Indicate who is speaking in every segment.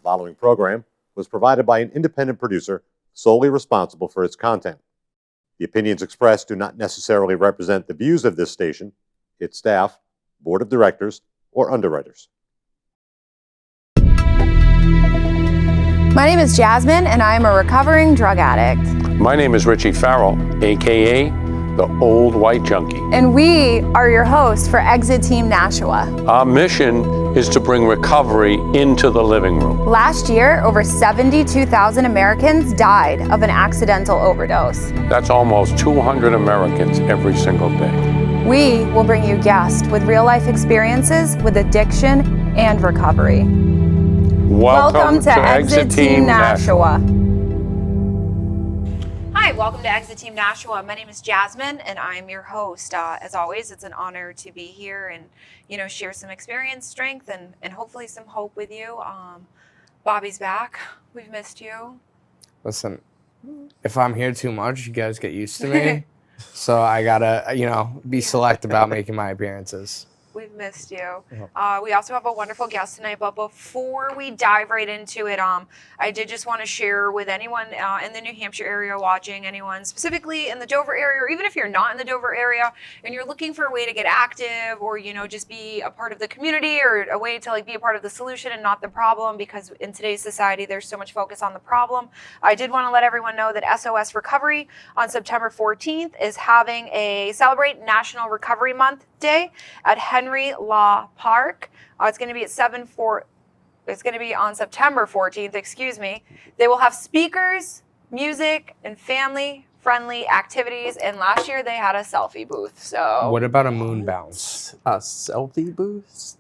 Speaker 1: following program was provided by an independent producer solely responsible for its content. The opinions expressed do not necessarily represent the views of this station, its staff, board of directors, or underwriters.
Speaker 2: My name is Jasmine, and I am a recovering drug addict.
Speaker 3: My name is Richie Farrell, a.k.a. the Old White Junkie.
Speaker 2: And we are your hosts for Exit Team Nashua.
Speaker 3: Our mission is to bring recovery into the living room.
Speaker 2: Last year, over 72,000 Americans died of an accidental overdose.
Speaker 3: That's almost 200 Americans every single day.
Speaker 2: We will bring you guests with real-life experiences with addiction and recovery. Welcome to Exit Team Nashua. Hi, welcome to Exit Team Nashua. My name is Jasmine, and I'm your host. As always, it's an honor to be here and, share some experience, strength, and hopefully some hope with you. Bobby's back. We've missed you.
Speaker 4: Listen, if I'm here too much, you guys get used to me. So I gotta, be select about making my appearances.
Speaker 2: We've missed you. We also have a wonderful guest tonight, but before we dive right into it, I did just want to share with anyone in the New Hampshire area watching, anyone specifically in the Dover area, or even if you're not in the Dover area and you're looking for a way to get active or, just be a part of the community or a way to be a part of the solution and not the problem, because in today's society, there's so much focus on the problem. I did want to let everyone know that SOS Recovery on September 14th is having a Celebrate National Recovery Month Day at Henry Law Park. It's going to be at It's going to be on September 14th, excuse me. They will have speakers, music, and family-friendly activities. And last year they had a selfie booth. So
Speaker 4: what about a moon bounce?
Speaker 5: A selfie booth?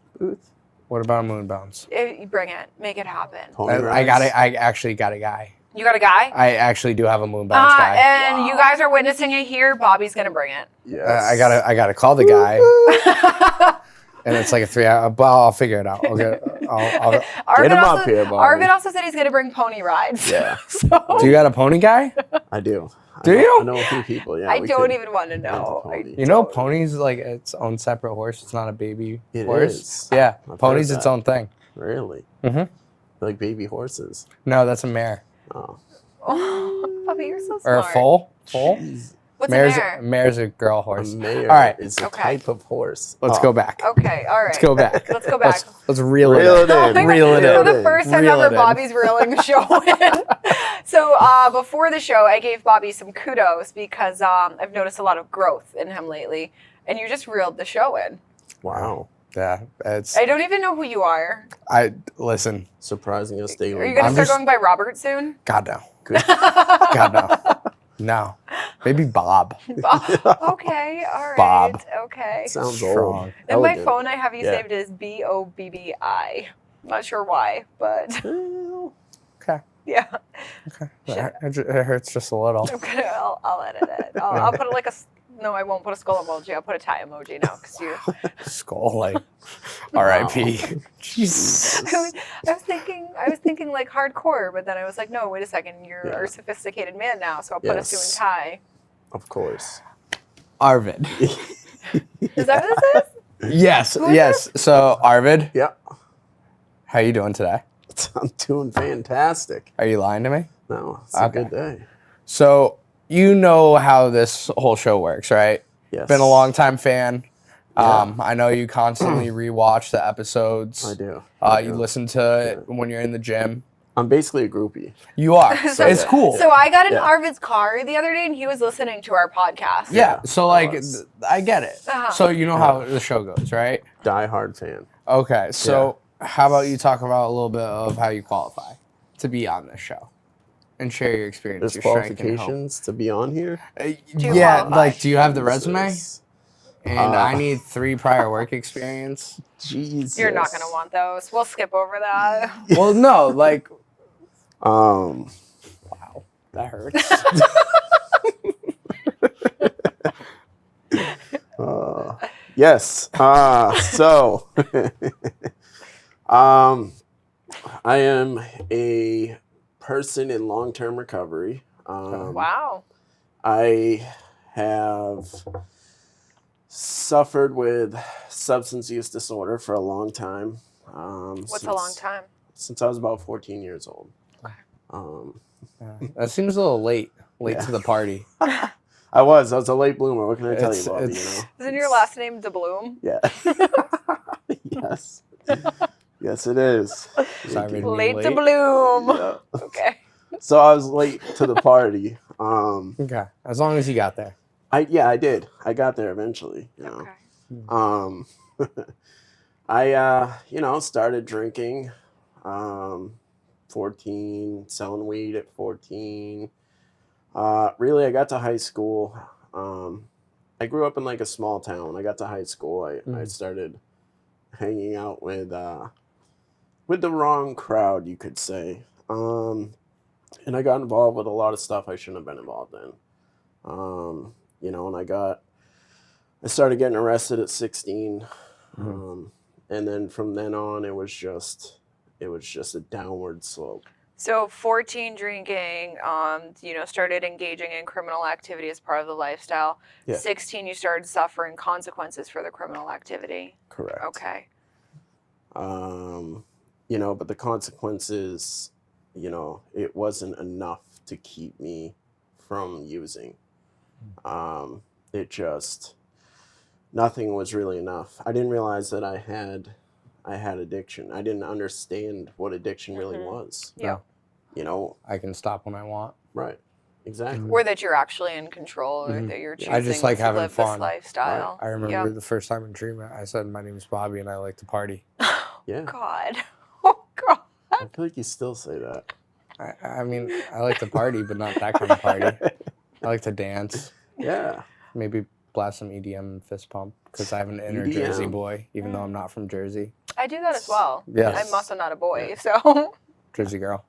Speaker 4: What about a moon bounce?
Speaker 2: You bring it, make it happen.
Speaker 4: I actually got a guy.
Speaker 2: You got a guy?
Speaker 4: I actually do have a moon bounce guy.
Speaker 2: And you guys are witnessing it here. Bobby's gonna bring it.
Speaker 5: Yes.
Speaker 4: I gotta call the guy. And it's like a 3-hour. But I'll figure it out. I'll get
Speaker 5: him up here, Bobby.
Speaker 2: Arvid also said he's gonna bring pony rides.
Speaker 5: Yeah.
Speaker 4: Do you got a pony guy?
Speaker 5: I do.
Speaker 4: Do you?
Speaker 5: I know a few people. Yeah.
Speaker 2: I don't even want to know.
Speaker 4: Pony's like its own separate horse. It's not a baby
Speaker 5: It
Speaker 4: horse.
Speaker 5: is.
Speaker 4: Yeah,
Speaker 5: I've
Speaker 4: pony's
Speaker 5: heard
Speaker 4: its
Speaker 5: that.
Speaker 4: own thing.
Speaker 5: Really?
Speaker 4: Mm-hmm.
Speaker 5: Like baby horses.
Speaker 4: No, that's a mare.
Speaker 5: Oh.
Speaker 2: Oh, Bobby, you're so smart.
Speaker 4: Or a foal.
Speaker 5: Jeez.
Speaker 2: What's
Speaker 4: Mare's
Speaker 2: a mare?
Speaker 4: Mare's a girl horse.
Speaker 5: A mare
Speaker 4: All right.
Speaker 5: is a type of horse.
Speaker 4: Let's go back.
Speaker 2: Okay, all right.
Speaker 4: Let's go back.
Speaker 2: Let's go back.
Speaker 4: Let's reel it
Speaker 5: Reel
Speaker 4: in.
Speaker 5: it in.
Speaker 4: Reel it
Speaker 2: For
Speaker 4: in.
Speaker 2: the first time
Speaker 4: Reel
Speaker 2: ever,
Speaker 4: it in.
Speaker 2: Bobby's reeling the show in. So before the show, I gave Bobby some kudos because I've noticed a lot of growth in him lately. And you just reeled the show in.
Speaker 5: Wow.
Speaker 4: Yeah, it's.
Speaker 2: I don't even know who you are.
Speaker 4: Listen.
Speaker 5: Surprising us daily.
Speaker 2: Are you going to start going by Robert soon?
Speaker 4: God no.
Speaker 5: Good.
Speaker 4: God no. No. Maybe Bob.
Speaker 2: Okay, all right.
Speaker 4: Bob.
Speaker 2: Okay.
Speaker 5: Sounds
Speaker 4: Strong.
Speaker 5: old.
Speaker 2: In my
Speaker 5: Elegant.
Speaker 2: phone, I have you saved as Bobbi. Not sure why, but
Speaker 5: Well,
Speaker 4: Okay.
Speaker 2: yeah.
Speaker 4: Okay.
Speaker 2: Sure.
Speaker 4: It hurts just a little.
Speaker 2: I'll edit it. I'll put no, I won't put a skull emoji. I'll put a tie emoji now because you.
Speaker 4: Skull like R.I.P. Jesus.
Speaker 2: I was thinking like hardcore, but then I was like, no, wait a second, you're a sophisticated man now, so I'll put a suit and tie.
Speaker 5: of course.
Speaker 4: Arvid.
Speaker 2: Is that what this is?
Speaker 4: Yes. Yes. So Arvid,
Speaker 5: Yeah.
Speaker 4: how you doing today?
Speaker 5: I'm doing fantastic.
Speaker 4: Are you lying to me?
Speaker 5: No, it's a good day.
Speaker 4: So you know how this whole show works, right?
Speaker 5: Yes.
Speaker 4: Been a long time fan.
Speaker 5: Yeah.
Speaker 4: I know you constantly rewatch the episodes.
Speaker 5: I do.
Speaker 4: You listen to it when you're in the gym.
Speaker 5: I'm basically a groupie.
Speaker 4: You are. It's cool.
Speaker 2: So I got in Arvid's car the other day, and he was listening to our podcast.
Speaker 4: Yeah. So I get it.
Speaker 2: Uh-huh.
Speaker 4: So you know how the show goes, right?
Speaker 5: Die hard fan.
Speaker 4: Okay. So how about you talk about a little bit of how you qualify to be on this show, and share your experience.
Speaker 5: There's
Speaker 4: your strength and hope.
Speaker 5: qualifications to be on here.
Speaker 4: Yeah.
Speaker 2: qualify?
Speaker 4: Do you have the resume?
Speaker 5: Jesus.
Speaker 4: And I need 3 prior work experience.
Speaker 5: Jesus.
Speaker 2: You're not going to want those. We'll skip over that.
Speaker 4: Well, no,
Speaker 5: Wow.
Speaker 4: that hurts.
Speaker 5: Yes. So, I am a person in long-term recovery.
Speaker 2: Wow.
Speaker 5: I have suffered with substance use disorder for a long time.
Speaker 2: What's a long time?
Speaker 5: since I was about 14 years old.
Speaker 4: Yeah. That seems a little late
Speaker 5: Yeah.
Speaker 4: to the party.
Speaker 5: I was a late bloomer. What can I tell you, Bobby? You know?
Speaker 2: Isn't your last name Dahlbloom?
Speaker 5: Yeah. Yes. Yes, it is.
Speaker 4: Sorry,
Speaker 5: Thank
Speaker 4: to
Speaker 5: you.
Speaker 4: be
Speaker 2: Late to bloom.
Speaker 5: Yeah.
Speaker 2: Okay.
Speaker 5: So I was late to the party.
Speaker 4: Okay, as long as you got there.
Speaker 5: I did. I got there eventually. You know.
Speaker 2: Okay.
Speaker 5: I started drinking. 14, selling weed at 14. Really, I got to high school. I grew up in like a small town. I got to high school. I started hanging out with the wrong crowd, you could say. And I got involved with a lot of stuff I shouldn't have been involved in. And I started getting arrested at 16. And then from then on, it was just a downward slope.
Speaker 2: So 14 drinking, started engaging in criminal activity as part of the lifestyle.
Speaker 5: Yeah.
Speaker 2: 16, you started suffering consequences for the criminal activity.
Speaker 5: Correct.
Speaker 2: Okay.
Speaker 5: But the consequences, it wasn't enough to keep me from using. Nothing was really enough. I didn't realize that I had addiction. I didn't understand what addiction really was.
Speaker 2: Yeah.
Speaker 4: I can stop when I want.
Speaker 5: Right. Exactly.
Speaker 2: Or that you're actually in control, or that you're choosing
Speaker 4: I just like
Speaker 2: to
Speaker 4: having
Speaker 2: live
Speaker 4: fun.
Speaker 2: this lifestyle.
Speaker 4: I remember the first time in treatment, I said, "My name is Bobby, and I like to party."
Speaker 5: Yeah.
Speaker 2: God. Oh, God.
Speaker 5: I feel like you still say that.
Speaker 4: I mean, I like to party, but not that kind of party. I like to dance.
Speaker 5: Yeah.
Speaker 4: Maybe blast some EDM and fist pump because I have an inner
Speaker 5: EDM.
Speaker 4: Jersey boy, even though I'm not from Jersey.
Speaker 2: I do that as well.
Speaker 4: Yes.
Speaker 2: I'm also not a boy, so.
Speaker 4: Jersey girl.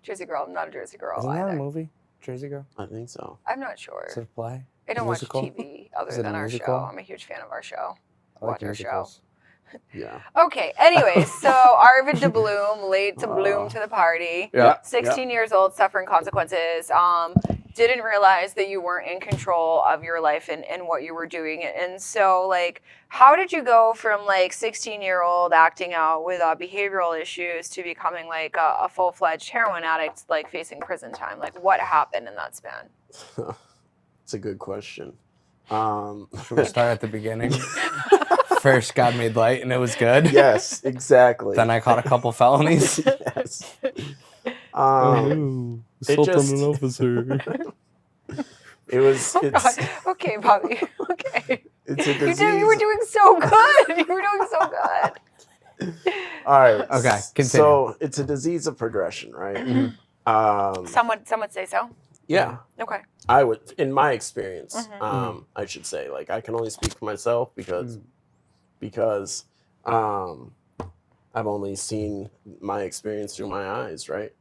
Speaker 2: Jersey girl. I'm not a Jersey girl
Speaker 4: Isn't that
Speaker 2: either.
Speaker 4: a movie? Jersey girl.
Speaker 5: I think so.
Speaker 2: I'm not sure.
Speaker 4: Is it a play?
Speaker 2: I don't watch
Speaker 4: musical?
Speaker 2: TV other
Speaker 4: Is it a
Speaker 2: than our
Speaker 4: musical?
Speaker 2: show. I'm a huge fan of our show.
Speaker 4: I like
Speaker 2: Watch our show.
Speaker 4: musicals.
Speaker 5: Yeah.
Speaker 2: Okay, anyway, so Arvid Dahlbloom, late to bloom to the party.
Speaker 4: Yeah.
Speaker 2: 16 years old, suffering consequences. Didn't realize that you weren't in control of your life and what you were doing. And so, like, how did you go from, like, 16-year-old acting out with behavioral issues to becoming, like, a full-fledged heroin addict, like, facing prison time? Like, what happened in that span?
Speaker 5: It's a good question.
Speaker 4: Should we start at the beginning? First, God made light, and it was good.
Speaker 5: Yes, exactly.
Speaker 4: Then I caught a couple felonies.
Speaker 5: Yes.
Speaker 4: Assault
Speaker 5: just-
Speaker 4: on an officer.
Speaker 5: It's
Speaker 2: Okay, Bobby. Okay.
Speaker 5: it's a disease.
Speaker 2: You were doing so good. You were doing so good.
Speaker 5: All right.
Speaker 4: Okay, continue.
Speaker 5: So it's a disease of progression, right?
Speaker 2: Some would say so.
Speaker 5: Yeah.
Speaker 2: Okay.
Speaker 5: I would, in my experience, I should say, like, I can only speak for myself because I've only seen my experience through my eyes, right?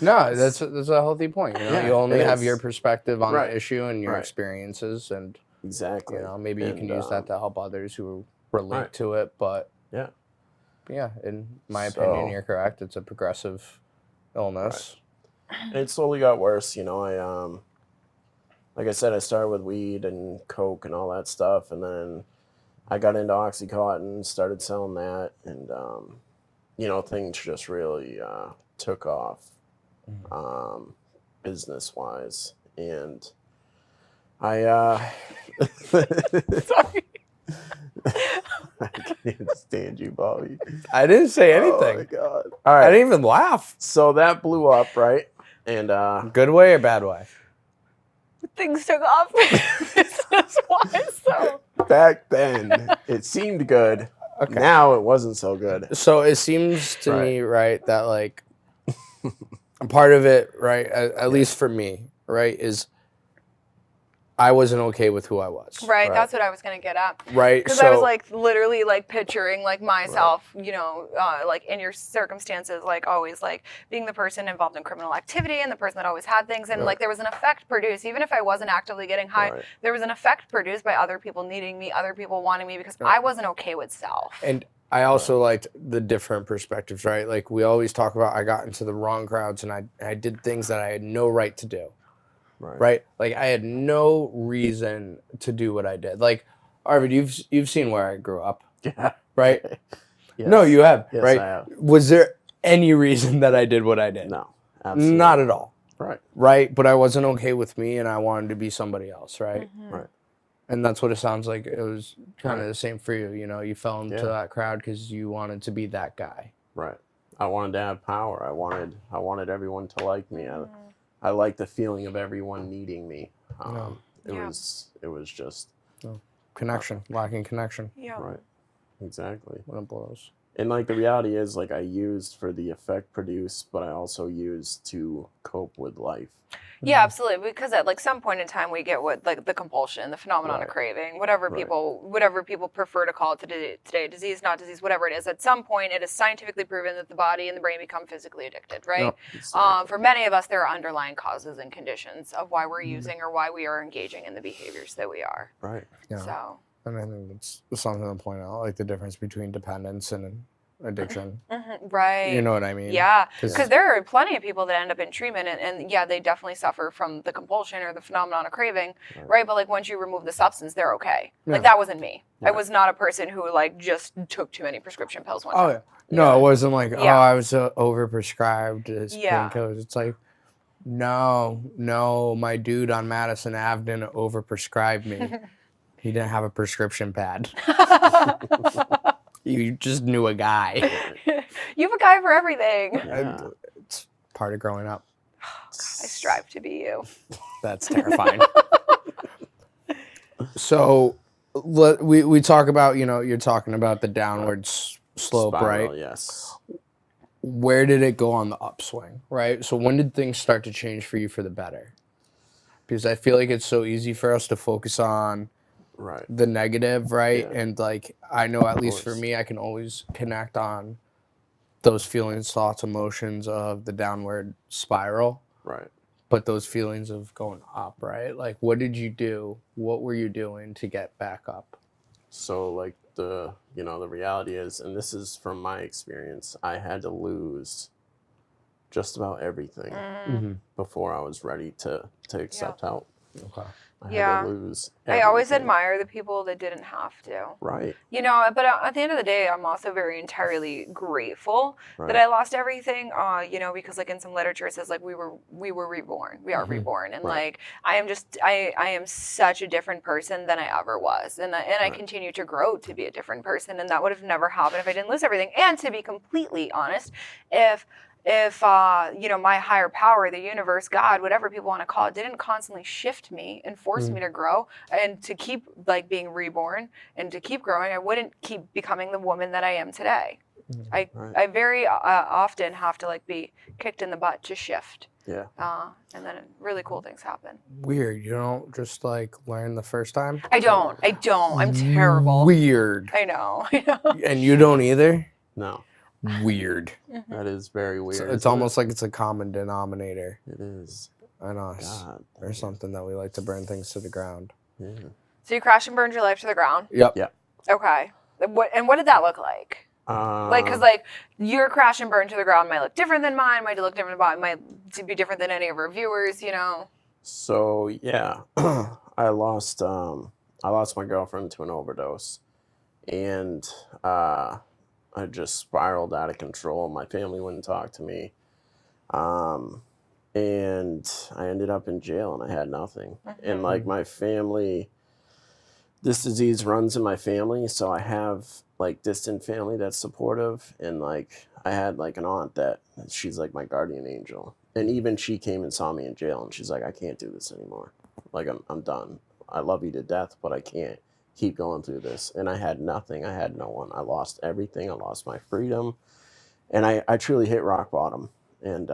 Speaker 4: No, that's a healthy point. You know,
Speaker 5: Yeah,
Speaker 4: you only
Speaker 5: it
Speaker 4: have
Speaker 5: is.
Speaker 4: your perspective on
Speaker 5: Right.
Speaker 4: the issue and your
Speaker 5: Right.
Speaker 4: experiences, and
Speaker 5: Exactly.
Speaker 4: maybe you can use that to help others who relate
Speaker 5: Right.
Speaker 4: to it. But
Speaker 5: Yeah.
Speaker 4: in my opinion,
Speaker 5: So-
Speaker 4: you're correct. It's a progressive illness.
Speaker 5: And it slowly got worse, like I said, I started with weed and coke and all that stuff, and then I got into Oxycontin, started selling that, and things just really took off business wise, and I
Speaker 2: Sorry.
Speaker 5: I can't even stand you, Bobby.
Speaker 4: I didn't say
Speaker 5: Oh my
Speaker 4: anything.
Speaker 5: god! All right,
Speaker 4: I didn't even laugh.
Speaker 5: so that blew up, right? And
Speaker 4: Good way or bad way?
Speaker 2: Things took off business-wise, so.
Speaker 5: back then it seemed good.
Speaker 4: Okay.
Speaker 5: Now it wasn't so good.
Speaker 4: So it seems to
Speaker 5: Right.
Speaker 4: me, right, that like part of it, right, at least for me, right, is I wasn't okay with who I was.
Speaker 2: Right,
Speaker 5: Right.
Speaker 2: that's what I was going to get at.
Speaker 4: Right.
Speaker 2: Because
Speaker 4: So
Speaker 2: I was like literally like picturing like myself, like in your circumstances, like always like being the person involved in criminal activity and the person that always had things. And
Speaker 5: Right.
Speaker 2: like there was an effect produced, even if I wasn't actively getting high,
Speaker 5: Right.
Speaker 2: there was an effect produced by other people needing me, other people wanting me because
Speaker 4: Right.
Speaker 2: I wasn't okay with self.
Speaker 4: and I also liked the different perspectives, right? Like we always talk about I got into the wrong crowds and I did things that I had no right to do. Right? Like I had no reason to do what I did. Like Arvid, you've seen where I grew up,
Speaker 5: Yeah.
Speaker 4: right?
Speaker 5: Yes.
Speaker 4: No, you have,
Speaker 5: Yes,
Speaker 4: right?
Speaker 5: I have.
Speaker 4: Was there any reason that I did what I did?
Speaker 5: No, absolutely
Speaker 4: Not at all.
Speaker 5: Right.
Speaker 4: Right? But I wasn't okay with me and I wanted to be somebody else, right?
Speaker 5: Right.
Speaker 4: And that's what it sounds like. It was kind of
Speaker 5: Right.
Speaker 4: the same for you. You know, you fell into
Speaker 5: Yeah.
Speaker 4: that crowd because you wanted to be that guy.
Speaker 5: Right. I wanted to have power. I wanted everyone to like me. I like the feeling of everyone needing me. It was just
Speaker 4: Connection, lacking connection.
Speaker 2: Yeah.
Speaker 5: right. Exactly.
Speaker 4: When it blows.
Speaker 5: And like the reality is, like, I used for the effect produced, but I also used to cope with life.
Speaker 2: Yeah, absolutely. Because at like some point in time, we get what like the compulsion, the phenomenon of craving, whatever
Speaker 5: Right.
Speaker 2: people prefer to call it today, disease, not disease, whatever it is. At some point, it is scientifically proven that the body and the brain become physically addicted, right?
Speaker 4: Yep.
Speaker 2: For many of us, there are underlying causes and conditions of why we're using or why we are engaging in the behaviors that we are.
Speaker 5: Right.
Speaker 4: Yeah.
Speaker 2: So.
Speaker 4: And I think it's something to point out, like the difference between dependence and addiction.
Speaker 2: Right.
Speaker 4: You know what I mean?
Speaker 2: Yeah, because there are plenty of people that end up in treatment and yeah, they definitely suffer from the compulsion or the phenomenon of craving, right? But like once you remove the substance, they're okay.
Speaker 4: Yeah.
Speaker 2: Like that wasn't me.
Speaker 5: Right.
Speaker 2: I was not a person who like just took too many prescription pills one
Speaker 4: Oh,
Speaker 2: time.
Speaker 4: yeah. No, it wasn't like,
Speaker 2: Yeah.
Speaker 4: I was overprescribed as
Speaker 2: Yeah.
Speaker 4: painkillers. It's like, no, my dude on Madison Ave didn't overprescribe me. He didn't have a prescription pad. You just knew a guy.
Speaker 2: You have a guy for everything.
Speaker 5: Yeah.
Speaker 4: It's part of growing up.
Speaker 2: I strive to be you.
Speaker 4: That's terrifying. So we talk about, you're talking about the downward slope,
Speaker 5: Spiral,
Speaker 4: right?
Speaker 5: Yes.
Speaker 4: Where did it go on the upswing, right? So when did things start to change for you for the better? Because I feel like it's so easy for us to focus on
Speaker 5: Right.
Speaker 4: the negative, right?
Speaker 5: Yeah.
Speaker 4: And like, I know at least for
Speaker 5: course.
Speaker 4: me, I can always connect on those feelings, thoughts, emotions of the downward spiral,
Speaker 5: Right.
Speaker 4: but those feelings of going up, right? Like, what did you do? What were you doing to get back up?
Speaker 5: So like the reality is, and this is from my experience, I had to lose just about everything before I was ready to accept help.
Speaker 4: Okay.
Speaker 5: I
Speaker 2: Yeah.
Speaker 5: had to lose
Speaker 2: I always
Speaker 5: everything.
Speaker 2: admire the people that didn't have to.
Speaker 5: Right.
Speaker 2: But at the end of the day, I'm also very entirely grateful
Speaker 5: Right.
Speaker 2: that I lost everything. Because like in some literature it says like we were reborn. We are reborn, and
Speaker 5: Right.
Speaker 2: like I am such a different person than I ever was, and I
Speaker 5: Right.
Speaker 2: continue to grow to be a different person, and that would have never happened if I didn't lose everything. And to be completely honest, if my higher power, the universe, God, whatever people want to call it, didn't constantly shift me and force me to grow and to keep like being reborn and to keep growing, I wouldn't keep becoming the woman that I am today.
Speaker 5: Right.
Speaker 2: I very often have to like be kicked in the butt to shift.
Speaker 5: Yeah.
Speaker 2: And then really cool things happen.
Speaker 4: Weird. You don't just like learn the first time?
Speaker 2: I don't. I'm terrible.
Speaker 4: Weird.
Speaker 2: I know.
Speaker 4: And you don't either?
Speaker 5: No.
Speaker 4: Weird.
Speaker 5: That is very weird.
Speaker 4: It's almost like it's a common denominator
Speaker 5: it is.
Speaker 4: in us.
Speaker 5: God.
Speaker 4: Or something that we like to burn things to the ground.
Speaker 5: Yeah.
Speaker 2: So you crashed and burned your life to the ground.
Speaker 4: Yep.
Speaker 5: Yeah.
Speaker 2: Okay. What did that look like? Because your crash and burn to the ground might look different than mine, might look different, might be different than any of our viewers,
Speaker 5: So yeah, I lost my girlfriend to an overdose, and I just spiraled out of control. My family wouldn't talk to me, and I ended up in jail, and I had nothing. And like my family, this disease runs in my family, so I have like distant family that's supportive, and like I had like an aunt that she's like my guardian angel, and even she came and saw me in jail, and she's like, I can't do this anymore. Like I'm done. I love you to death, but I can't keep going through this. And I had nothing. I had no one. I lost everything. I lost my freedom, and I truly hit rock bottom. And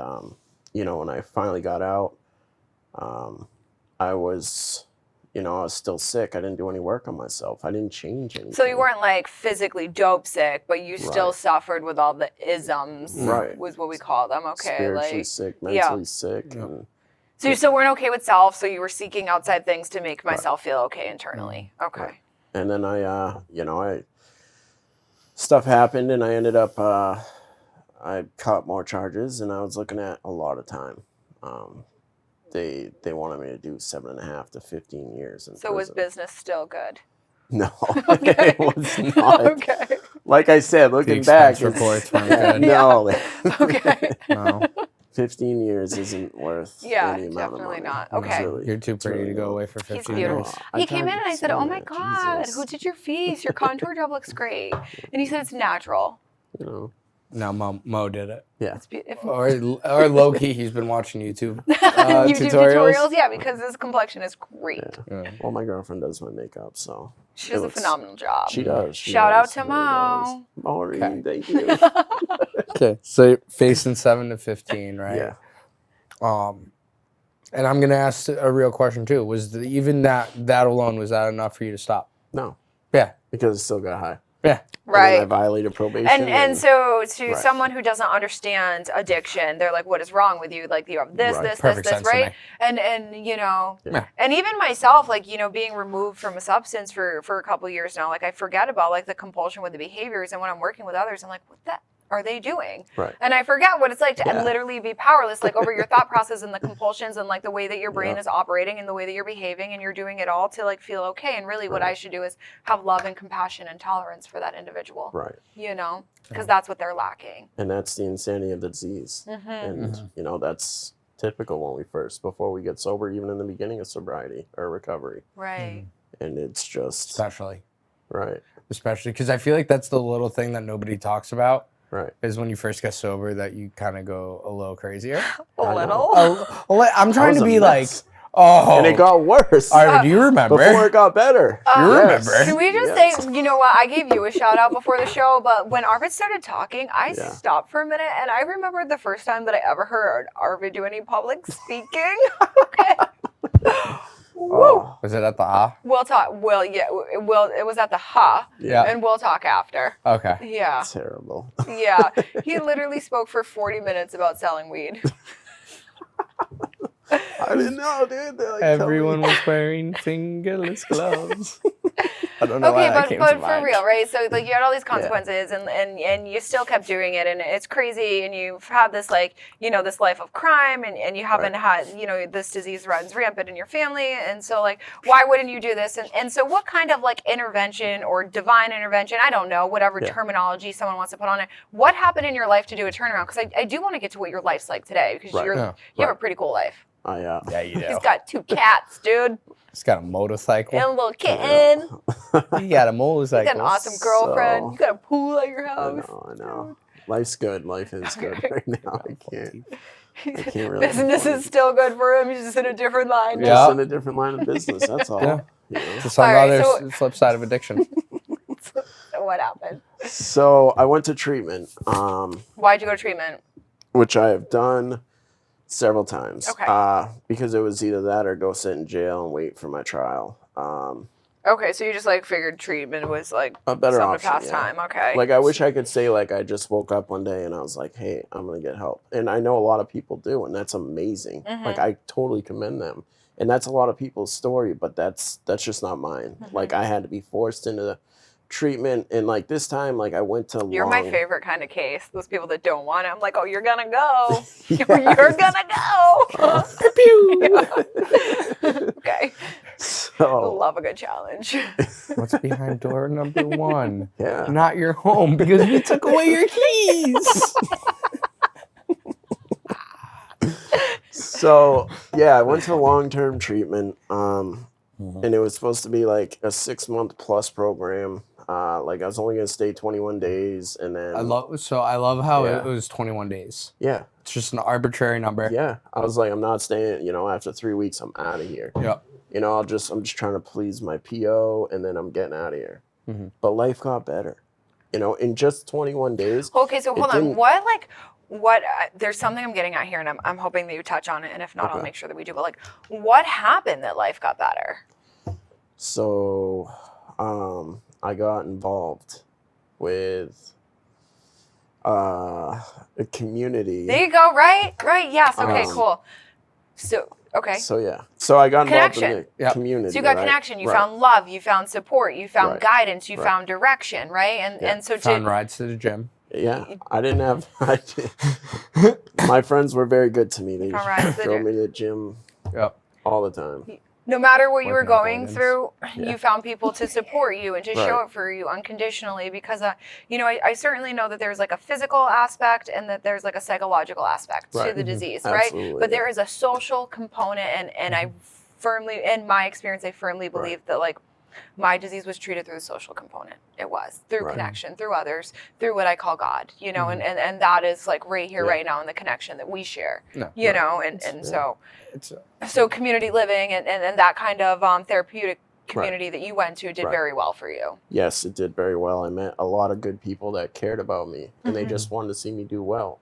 Speaker 5: when I finally got out, I was still sick. I didn't do any work on myself. I didn't change anything.
Speaker 2: So you weren't like physically dope sick, but you still
Speaker 5: Right.
Speaker 2: suffered with all the isms,
Speaker 5: Right.
Speaker 2: was what we call them. Okay,
Speaker 5: Spiritually
Speaker 2: like
Speaker 5: sick, mentally sick.
Speaker 4: Yeah.
Speaker 5: And
Speaker 2: so you still weren't okay with self, so you were seeking outside things to make myself feel okay internally. Okay.
Speaker 5: Right. And then stuff happened, and I ended up, I caught more charges, and I was looking at a lot of time. They wanted me to do 7.5 to 15 years in
Speaker 2: So was
Speaker 5: prison.
Speaker 2: business still good?
Speaker 5: No,
Speaker 2: Okay.
Speaker 5: it was not.
Speaker 2: Okay.
Speaker 5: Like I said, looking
Speaker 4: The
Speaker 5: back,
Speaker 4: expense reports weren't good.
Speaker 5: no,
Speaker 2: Okay.
Speaker 4: No,
Speaker 5: 15 years isn't worth
Speaker 2: Yeah,
Speaker 5: any amount of
Speaker 2: definitely
Speaker 5: money.
Speaker 2: not.
Speaker 5: It's
Speaker 2: Okay.
Speaker 5: really-
Speaker 4: you're too
Speaker 5: it's
Speaker 4: pretty
Speaker 5: really
Speaker 4: to go
Speaker 5: not.
Speaker 4: away for
Speaker 2: He's
Speaker 4: 15
Speaker 2: beautiful.
Speaker 4: years.
Speaker 5: I
Speaker 2: He came in
Speaker 5: tried
Speaker 2: and
Speaker 5: to
Speaker 2: I said,
Speaker 5: say
Speaker 2: "Oh my
Speaker 5: that,
Speaker 2: God,
Speaker 5: Jesus.
Speaker 2: who did your face? Your contour job looks great." And he said it's natural.
Speaker 5: You know,
Speaker 4: No, Mo did it.
Speaker 5: yeah.
Speaker 2: It's beautiful.
Speaker 4: Or low key, he's been watching YouTube
Speaker 2: YouTube
Speaker 4: tutorials.
Speaker 2: tutorials, yeah, because his complexion is great.
Speaker 5: Yeah.
Speaker 4: Yeah.
Speaker 5: Well, my girlfriend does my makeup, so
Speaker 2: She does a
Speaker 5: looks-
Speaker 2: phenomenal job.
Speaker 5: she does. She
Speaker 2: Shout out
Speaker 5: does,
Speaker 2: to
Speaker 5: really does.
Speaker 2: Mo.
Speaker 5: Maureen,
Speaker 4: Okay.
Speaker 5: thank you.
Speaker 4: Okay, so facing 7 to 15, right?
Speaker 5: Yeah.
Speaker 4: And I'm gonna ask a real question too. Was even that alone, was that enough for you to stop?
Speaker 5: No,
Speaker 4: Yeah,
Speaker 5: because it still got high.
Speaker 4: yeah.
Speaker 5: And then I
Speaker 2: Right.
Speaker 5: violated probation.
Speaker 2: And so to
Speaker 5: Right.
Speaker 2: someone who doesn't understand addiction, they're like, "What is wrong with you? Like you have this,
Speaker 5: Right.
Speaker 2: this,
Speaker 4: Perfect
Speaker 2: this,
Speaker 4: sense
Speaker 2: this,
Speaker 4: to
Speaker 2: right?"
Speaker 4: me.
Speaker 2: And you know,
Speaker 5: Yeah.
Speaker 2: and even myself, like being removed from a substance for a couple years now, like I forget about like the compulsion with the behaviors, and when I'm working with others, I'm like, "What the are they doing?"
Speaker 5: Right.
Speaker 2: And I forget what it's like to
Speaker 5: Yeah.
Speaker 2: literally be powerless, like over your thought process and the compulsions and like the way that your brain
Speaker 5: Yeah.
Speaker 2: is operating and the way that you're behaving, and you're doing it all to like feel okay. And really, what
Speaker 5: Right.
Speaker 2: I should do is have love and compassion and tolerance for that individual.
Speaker 5: Right.
Speaker 2: Because that's what they're lacking.
Speaker 5: And that's the insanity of the disease.
Speaker 2: Mm-hmm.
Speaker 5: And, you know, that's typical when before we get sober, even in the beginning of sobriety or recovery.
Speaker 2: Right.
Speaker 5: And it's just,
Speaker 4: Especially because I feel like that's the little thing that nobody talks about.
Speaker 5: right.
Speaker 4: Is when you first get sober that you kind of go a little crazier.
Speaker 2: A
Speaker 5: I
Speaker 2: little.
Speaker 4: I'm trying
Speaker 5: was
Speaker 4: to
Speaker 5: a
Speaker 4: be like,
Speaker 5: mess.
Speaker 4: oh,
Speaker 5: And it got worse
Speaker 4: Arvid, do you remember?
Speaker 5: before it got better.
Speaker 4: You
Speaker 5: Yes.
Speaker 4: remember.
Speaker 2: Can we just
Speaker 5: Yes.
Speaker 2: say, you know what? I gave you a shout out before the show, but when Arvid started talking, I
Speaker 5: Yeah.
Speaker 2: stopped for a minute, and I remembered the first time that I ever heard Arvid do any public speaking. Okay. Woo.
Speaker 5: Oh,
Speaker 4: Was it at the
Speaker 2: We'll talk. Well, yeah. Well, it was at the Ha,
Speaker 4: Yeah.
Speaker 2: and we'll talk after.
Speaker 4: Okay.
Speaker 2: Yeah.
Speaker 5: terrible.
Speaker 2: Yeah. He literally spoke for 40 minutes about selling weed.
Speaker 5: I didn't know, dude. They're like,
Speaker 4: Everyone
Speaker 5: tell me.
Speaker 4: was wearing fingerless gloves. I don't know
Speaker 2: Okay,
Speaker 4: why that came
Speaker 2: but
Speaker 4: to
Speaker 2: for
Speaker 4: mind.
Speaker 2: real, right? So like you had all these consequences, and you still kept doing it, and it's crazy, and you've had this like this life of crime, and you haven't had this disease runs rampant in your family, and so like why wouldn't you do this? And so what kind of like intervention or divine intervention? I don't know, whatever terminology someone wants to put on it. What happened in your life to do a turnaround? Because I do want to get to what your life's like today, because
Speaker 5: Right.
Speaker 2: you have a pretty cool life.
Speaker 4: Yeah, you do.
Speaker 2: He's got 2 cats, dude,
Speaker 4: He's got a motorcycle.
Speaker 2: and a little kitten.
Speaker 4: He got a
Speaker 2: You
Speaker 4: motorcycle.
Speaker 2: got an awesome girlfriend.
Speaker 5: So-
Speaker 2: You got a pool at your
Speaker 5: I
Speaker 2: house.
Speaker 5: know. Life's good. Life is good right now. I can't really.
Speaker 2: Business
Speaker 5: complain.
Speaker 2: is still good for him. He's just in a different line.
Speaker 4: Yeah.
Speaker 5: Just in a different line of business. That's all.
Speaker 4: Yeah.
Speaker 5: You know?
Speaker 4: Just on the
Speaker 2: Alright,
Speaker 4: other flip side of addiction.
Speaker 2: So what happened?
Speaker 5: So I went to treatment,
Speaker 2: Why'd you go to treatment?
Speaker 5: which I have done several times.
Speaker 2: Okay.
Speaker 5: Because it was either that or go sit in jail and wait for my trial.
Speaker 2: Okay, so you just like figured treatment was like
Speaker 5: A better
Speaker 2: something
Speaker 5: option,
Speaker 2: to pass
Speaker 5: yeah.
Speaker 2: time. Okay.
Speaker 5: Like I wish I could say like I just woke up one day and I was like, hey, I'm gonna get help. And I know a lot of people do, and that's amazing.
Speaker 2: Mhm.
Speaker 5: Like I totally commend them. And that's a lot of people's story, but that's just not mine. Like I had to be forced into the treatment, and like this time, like I went to
Speaker 2: You're my
Speaker 5: long-
Speaker 2: favorite kind of case. Those people that don't want it. I'm like, oh, you're gonna go.
Speaker 5: Yes.
Speaker 2: You're gonna go.
Speaker 4: Pew.
Speaker 2: Okay.
Speaker 5: So
Speaker 2: Love a good challenge.
Speaker 4: What's behind door number 1?
Speaker 5: yeah.
Speaker 4: Not your home because we took away your keys.
Speaker 5: So yeah, I went to long-term treatment, and it was supposed to be like a 6-month plus program. Like I was only gonna stay 21 days, and then
Speaker 4: I love how
Speaker 5: Yeah.
Speaker 4: it was 21 days.
Speaker 5: yeah,
Speaker 4: It's just an arbitrary number.
Speaker 5: yeah. I was like, I'm not staying. You know, after 3 weeks, I'm out of here.
Speaker 4: Yep.
Speaker 5: You know, I'm just trying to please my PO, and then I'm getting out of here.
Speaker 4: Mhm.
Speaker 5: But life got better. You know, in just 21 days.
Speaker 2: Okay, so hold on.
Speaker 5: didn't-
Speaker 2: What there's something I'm getting at here, and I'm hoping that you touch on it, and if not, I'll
Speaker 5: Okay.
Speaker 2: make sure that we do. But like, what happened that life got better?
Speaker 5: So, I got involved with a community.
Speaker 2: There you go. Right. Yes. Okay.
Speaker 5: Um,
Speaker 2: Cool. So okay.
Speaker 5: So yeah, so I got involved in
Speaker 2: Connection.
Speaker 5: the
Speaker 4: Yep.
Speaker 5: community.
Speaker 2: So you got
Speaker 5: right?
Speaker 2: connection. You
Speaker 5: Right.
Speaker 2: found love. You found support. You found
Speaker 5: Right.
Speaker 2: guidance. You
Speaker 5: Right.
Speaker 2: found direction. Right.
Speaker 5: Yeah.
Speaker 2: And so
Speaker 4: Found rides to the gym.
Speaker 5: Yeah, I didn't have. My friends were very good to me. They
Speaker 2: Found rides to the
Speaker 5: drove
Speaker 2: gym.
Speaker 5: me to the gym
Speaker 4: Yep.
Speaker 5: all the time.
Speaker 2: no matter what you were
Speaker 4: Working on
Speaker 2: going
Speaker 4: avoidance.
Speaker 2: through,
Speaker 5: Yeah.
Speaker 2: you found people to support you and to show
Speaker 5: Right.
Speaker 2: up for you unconditionally because, I certainly know that there's like a physical aspect and that there's like a psychological aspect to
Speaker 5: Right.
Speaker 2: the disease, right?
Speaker 5: Absolutely,
Speaker 2: But
Speaker 5: yeah.
Speaker 2: there is a social component, and I firmly, in my experience, I firmly believe that like my disease was treated through the social component. It was through
Speaker 5: Right.
Speaker 2: connection, through others, through what I call God, and that is like right here,
Speaker 5: Yeah.
Speaker 2: right now in the connection that we share,
Speaker 4: No.
Speaker 2: and
Speaker 5: yeah.
Speaker 2: so community living and that kind of therapeutic community that you went to did
Speaker 5: Right.
Speaker 2: very well for you.
Speaker 5: Yes, it did very well. I met a lot of good people that cared about me, and they
Speaker 2: Mhm.
Speaker 5: just wanted to see me do well.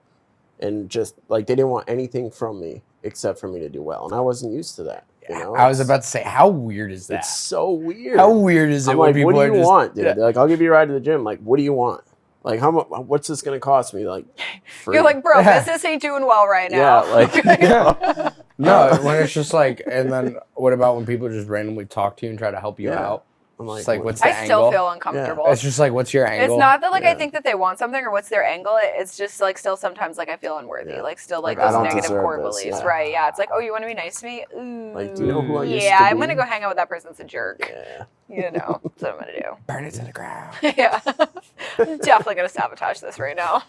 Speaker 5: And just like they didn't want anything from me except for me to do well. And I wasn't used to that. You know?
Speaker 4: I was about to say, how weird is that?
Speaker 5: It's so weird.
Speaker 4: How weird is it
Speaker 5: I'm
Speaker 4: when
Speaker 5: like,
Speaker 4: people
Speaker 5: what do
Speaker 4: are
Speaker 5: you
Speaker 4: just
Speaker 5: want, dude?
Speaker 4: Yeah.
Speaker 5: They're like, I'll give you a ride to the gym. Like, what do you want? Like, how much? What's this gonna cost me? Like, free.
Speaker 2: You're like, bro,
Speaker 4: Yeah.
Speaker 2: business ain't doing well right
Speaker 5: yeah,
Speaker 2: now.
Speaker 5: like,
Speaker 4: Yeah. No, when it's just like, and then what about when people just randomly talk to you and try to help you
Speaker 5: Yeah.
Speaker 4: out?
Speaker 5: I'm like,
Speaker 4: It's like,
Speaker 5: what-
Speaker 4: what's the
Speaker 2: I still
Speaker 4: angle?
Speaker 2: feel uncomfortable.
Speaker 4: It's just like, what's your angle?
Speaker 2: It's not that like I
Speaker 5: Yeah.
Speaker 2: think that they want something or what's their angle. It's just like still sometimes like I feel unworthy.
Speaker 5: Yeah.
Speaker 2: Like still like
Speaker 5: Like, I
Speaker 2: those
Speaker 5: don't
Speaker 2: negative
Speaker 5: deserve
Speaker 2: core
Speaker 5: this,
Speaker 2: beliefs,
Speaker 5: yeah.
Speaker 2: right? Yeah. It's like, oh, you want to be nice to me? Ooh.
Speaker 5: Like, do you know who I used
Speaker 2: yeah,
Speaker 5: to
Speaker 2: I'm
Speaker 5: be?
Speaker 2: gonna go hang out with that person's a jerk.
Speaker 5: Yeah.
Speaker 2: You know, that's what I'm gonna do.
Speaker 4: Burn it to the ground.
Speaker 2: Yeah, definitely gonna sabotage this right now.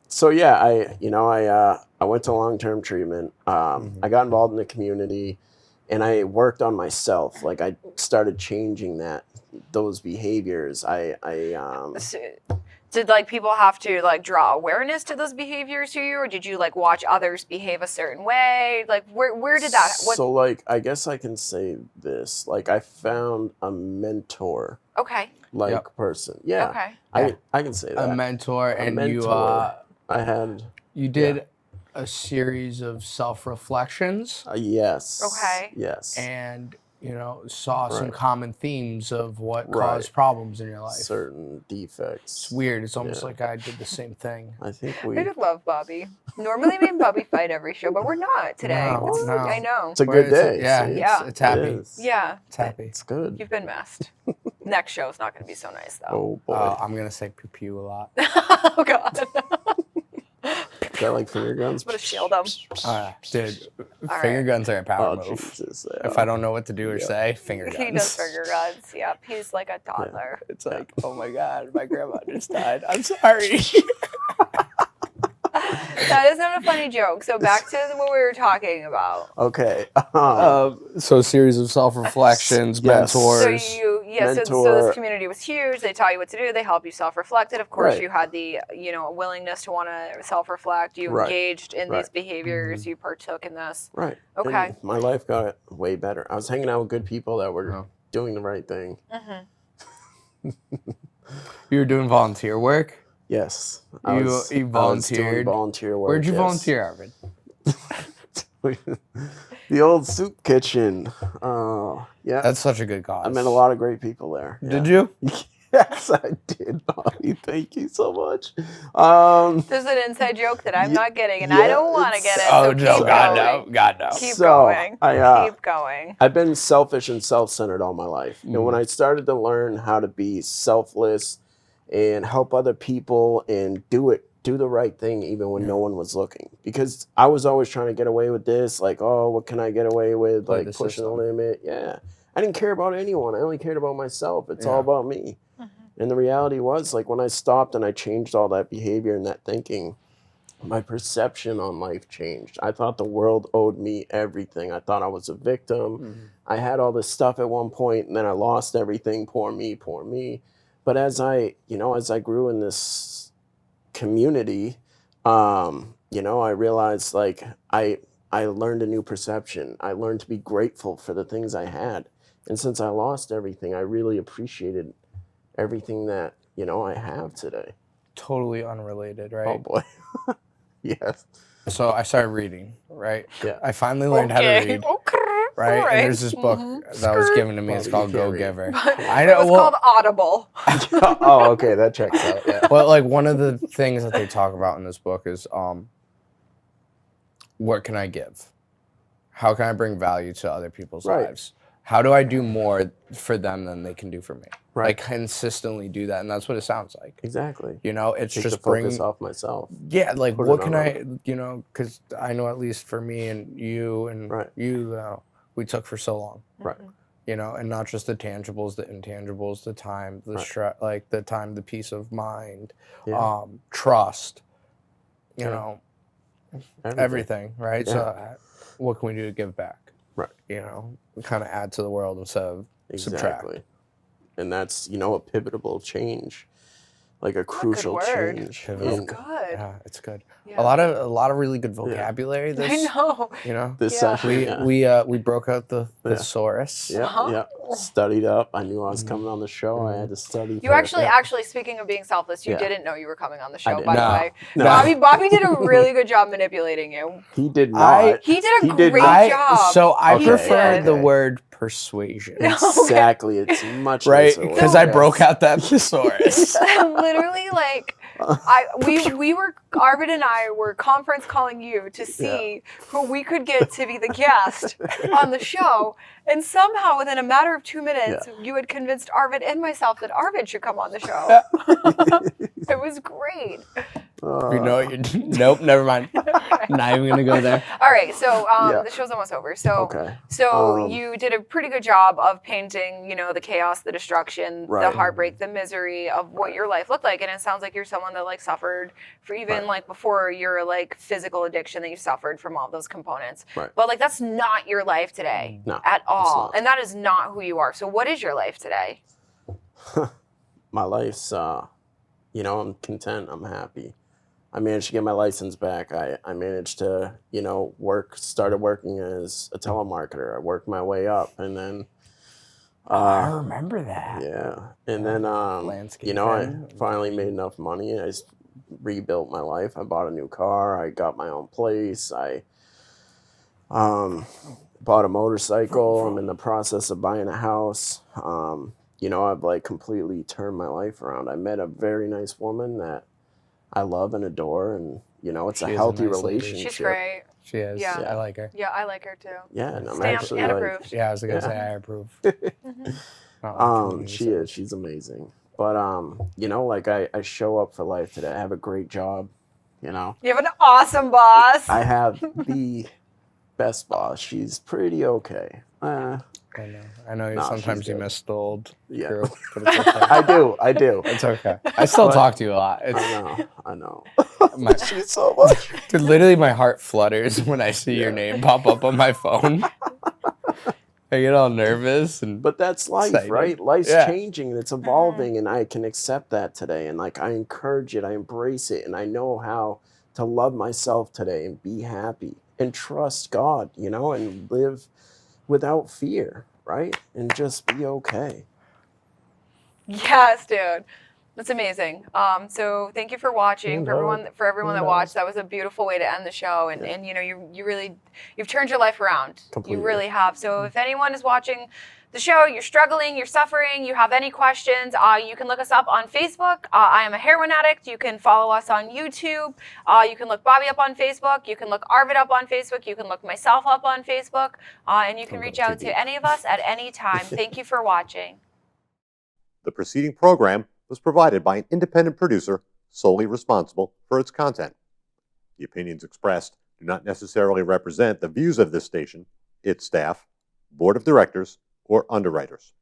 Speaker 5: So yeah, I went to long-term treatment. I got involved in the community, and I worked on myself. Like I started changing those behaviors.
Speaker 2: So, did like people have to like draw awareness to those behaviors to you, or did you like watch others behave a certain way? Like where did that? What?
Speaker 5: So like I guess I can say this. Like I found a mentor
Speaker 2: Okay.
Speaker 5: like
Speaker 4: Yep.
Speaker 5: person. Yeah.
Speaker 2: Okay.
Speaker 5: I can say that.
Speaker 4: A mentor, and
Speaker 5: mentor. I had
Speaker 4: you did a series of self-reflections
Speaker 5: yes.
Speaker 2: Okay.
Speaker 5: Yes.
Speaker 4: and saw some
Speaker 5: Right.
Speaker 4: common themes of what
Speaker 5: Right.
Speaker 4: caused problems in your life.
Speaker 5: Certain defects.
Speaker 4: It's weird. It's almost
Speaker 5: Yeah.
Speaker 4: like I did the same thing.
Speaker 5: I think
Speaker 2: I
Speaker 5: we.
Speaker 2: just love Bobby. Normally me and Bobby fight every show, but we're not today.
Speaker 4: No,
Speaker 2: It's-
Speaker 4: no.
Speaker 2: I know.
Speaker 5: It's a good day.
Speaker 4: Yeah,
Speaker 5: see?
Speaker 2: Yeah.
Speaker 4: it's happy.
Speaker 5: It is.
Speaker 2: Yeah.
Speaker 4: It's happy.
Speaker 5: It's good.
Speaker 2: You've been messed. Next show's not going to be so nice though.
Speaker 5: Oh boy.
Speaker 4: I'm gonna say pew pew a lot.
Speaker 2: Oh God.
Speaker 5: Is that like finger guns?
Speaker 2: I'm gonna shield him.
Speaker 4: Dude,
Speaker 2: All
Speaker 4: finger
Speaker 2: right.
Speaker 4: guns are a power
Speaker 5: Oh
Speaker 4: move.
Speaker 5: Jesus.
Speaker 4: If I don't know what to do or say, finger guns.
Speaker 2: He does finger guns. Yep. He's like a toddler.
Speaker 4: It's like, oh my god, my grandma just died. I'm sorry.
Speaker 2: That is not a funny joke. So back to what we were talking about.
Speaker 5: Okay.
Speaker 4: So a series of self-reflections,
Speaker 5: Yes.
Speaker 4: mentors.
Speaker 2: So so
Speaker 5: Mentor.
Speaker 2: this community was huge. They taught you what to do. They help you self-reflect. And of course,
Speaker 5: Right.
Speaker 2: you had the willingness to want to self-reflect. You
Speaker 5: Right.
Speaker 2: engaged in these
Speaker 5: Right.
Speaker 2: behaviors. You partook in this.
Speaker 5: Right.
Speaker 2: Okay.
Speaker 5: And my life got way better. I was hanging out with good people that were doing the right thing.
Speaker 2: Mm-hmm.
Speaker 4: You were doing volunteer work.
Speaker 5: Yes.
Speaker 4: You
Speaker 5: I was doing
Speaker 4: volunteered.
Speaker 5: volunteer work.
Speaker 4: Where'd you
Speaker 5: yes.
Speaker 4: volunteer, Arvid?
Speaker 5: The old soup kitchen. Oh, yeah.
Speaker 4: That's such a good cause.
Speaker 5: I met a lot of great people there.
Speaker 4: Did
Speaker 5: Yeah.
Speaker 4: you?
Speaker 5: Yes, I did, Bobby. Thank you so much.
Speaker 2: There's an inside joke that I'm
Speaker 5: Yeah,
Speaker 2: not getting, and I don't want to
Speaker 5: it's-
Speaker 2: get it.
Speaker 4: Oh
Speaker 2: so
Speaker 4: no,
Speaker 2: keep
Speaker 4: God
Speaker 2: going.
Speaker 4: no, God no.
Speaker 2: Keep
Speaker 5: So,
Speaker 2: going.
Speaker 5: I,
Speaker 2: Keep going.
Speaker 5: I've been selfish and self-centered all my life. And
Speaker 4: Mm.
Speaker 5: when I started to learn how to be selfless and help other people and do the right thing even when no one was looking. Because I was always trying to get away with this, like, oh, what can I get away with?
Speaker 4: Play
Speaker 5: Like
Speaker 4: the
Speaker 5: pushing the
Speaker 4: system.
Speaker 5: limit. Yeah. I didn't care about anyone. I only cared about myself. It's all
Speaker 4: Yeah.
Speaker 5: about me. And the reality was, like, when I stopped and I changed all that behavior and that thinking, my perception on life changed. I thought the world owed me everything. I thought I was a victim. I had all this stuff at one point, and then I lost everything. Poor me, poor me. But as I grew in this community, I realized, like, I learned a new perception. I learned to be grateful for the things I had. And since I lost everything, I really appreciated everything that, I have today.
Speaker 4: Totally unrelated,
Speaker 5: Oh
Speaker 4: right?
Speaker 5: boy. Yes.
Speaker 4: So I started reading, right?
Speaker 5: Yeah.
Speaker 4: I finally learned how to read,
Speaker 2: Okay.
Speaker 4: right?
Speaker 2: All right.
Speaker 4: And there's this book that was given to me. It's
Speaker 5: Bobby,
Speaker 4: called
Speaker 5: you can't
Speaker 4: Go
Speaker 5: read.
Speaker 4: Giver.
Speaker 2: I
Speaker 4: I
Speaker 2: know.
Speaker 4: know.
Speaker 2: It was
Speaker 4: Well,
Speaker 2: called Audible.
Speaker 5: Oh, okay, that checks out. Yeah.
Speaker 4: well, like one of the things that they talk about in this book is, what can I give? How can I bring value to other people's
Speaker 5: Right.
Speaker 4: lives? How do I do more for them than they can do for me?
Speaker 5: Right.
Speaker 4: Like consistently do that, and that's what it sounds like.
Speaker 5: Exactly.
Speaker 4: It's
Speaker 5: Take
Speaker 4: just
Speaker 5: the focus
Speaker 4: bringing.
Speaker 5: off myself.
Speaker 4: Yeah, like
Speaker 5: Put
Speaker 4: what
Speaker 5: it
Speaker 4: can
Speaker 5: on
Speaker 4: I, because I know at least for me and you and
Speaker 5: Right.
Speaker 4: you, we took for so long.
Speaker 5: Right.
Speaker 4: You know, and not just the tangibles, the intangibles, the time, the the time, the peace of mind, trust, you know, everything, right?
Speaker 5: Yeah.
Speaker 4: So what can we do to give back?
Speaker 5: Right.
Speaker 4: You know, kind of add to the world instead of subtract.
Speaker 5: And that's, you know, a pivotal change, like a crucial change.
Speaker 2: That's good.
Speaker 4: Yeah, it's good.
Speaker 2: Yeah.
Speaker 4: A lot of really good vocabulary. This,
Speaker 2: I know.
Speaker 4: You know,
Speaker 5: This session,
Speaker 4: we broke out the thesaurus.
Speaker 5: Yeah, studied up. I knew I was coming on the show. I had to study.
Speaker 2: You actually, speaking of being selfless, you didn't know you were coming on the show, by the way.
Speaker 5: No.
Speaker 2: Bobby did a really good job manipulating you.
Speaker 5: He did not.
Speaker 2: He did a great job.
Speaker 4: So I prefer the
Speaker 2: Okay.
Speaker 4: word persuasion.
Speaker 5: Exactly. It's much
Speaker 4: right,
Speaker 5: nicer word.
Speaker 4: because I broke out that thesaurus.
Speaker 2: Literally, like, we were, Arvid and I were conference calling you to see who we could get to be the guest on the show. And somehow, within a matter of 2 minutes, you had convinced Arvid and myself that Arvid should come on the show. It was great.
Speaker 4: You know, nope, never mind. Not even gonna go there.
Speaker 2: All right, so the show's almost over. So, you did a pretty good job of painting, you know, the chaos, the destruction, the heartbreak, the misery of what your life looked like. And it sounds like you're someone that like suffered for even like before your like physical addiction, that you suffered from all those components.
Speaker 5: Right.
Speaker 2: But like that's not your life today at all, and that is not who you are. So, what is your life today?
Speaker 5: My life's, you know, I'm content. I'm happy. I managed to get my license back. I managed to, you know, started working as a telemarketer. I worked my way up, and then
Speaker 4: I remember that.
Speaker 5: Yeah. And then you know, I finally made enough money. I rebuilt my life. I bought a new car. I got my own place. I bought a motorcycle. I'm in the process of buying a house. You know, I've like completely turned my life around. I met a very nice woman that I love and adore, and you know, it's a healthy relationship.
Speaker 2: She's great.
Speaker 4: She is.
Speaker 2: Yeah.
Speaker 4: I like her.
Speaker 2: Yeah, I like her too.
Speaker 5: Yeah, and I'm
Speaker 2: Stamped
Speaker 5: actually
Speaker 2: and
Speaker 5: like,
Speaker 2: approved.
Speaker 4: Yeah, I was gonna say I approve.
Speaker 5: she is. She's amazing. But you know, like I show up for life today. I have a great job. You know.
Speaker 2: You have an awesome boss.
Speaker 5: I have the best boss. She's pretty okay.
Speaker 4: I know. Sometimes you miss the old crew, but it's okay.
Speaker 5: I do.
Speaker 4: It's okay. I still talk to you a lot.
Speaker 5: I know.
Speaker 4: She's so much. Dude, literally, my heart flutters when I see your name pop up on my phone. I get all nervous,
Speaker 5: but that's life,
Speaker 4: excited.
Speaker 5: Right? Life's changing and it's evolving, and I can accept that today. And like I encourage it, I embrace it, and I know how to love myself today and be happy and trust God, you know, and live without fear, right? And just be okay.
Speaker 2: Yes, dude. That's amazing. So thank you for watching. For everyone that watched, that was a beautiful way to end the show. And you know, you've turned your life around.
Speaker 5: Completely.
Speaker 2: You really have. So if anyone is watching the show, you're struggling, you're suffering, you have any questions, you can look us up on Facebook. I am a heroin addict. You can follow us on YouTube. You can look Bobby up on Facebook. You can look Arvid up on Facebook. You can look myself up on Facebook. And you can reach out to any of us at any time. Thank you for watching.
Speaker 1: The preceding program was provided by an independent producer solely responsible for its content. The opinions expressed do not necessarily represent the views of this station, its staff, board of directors, or underwriters.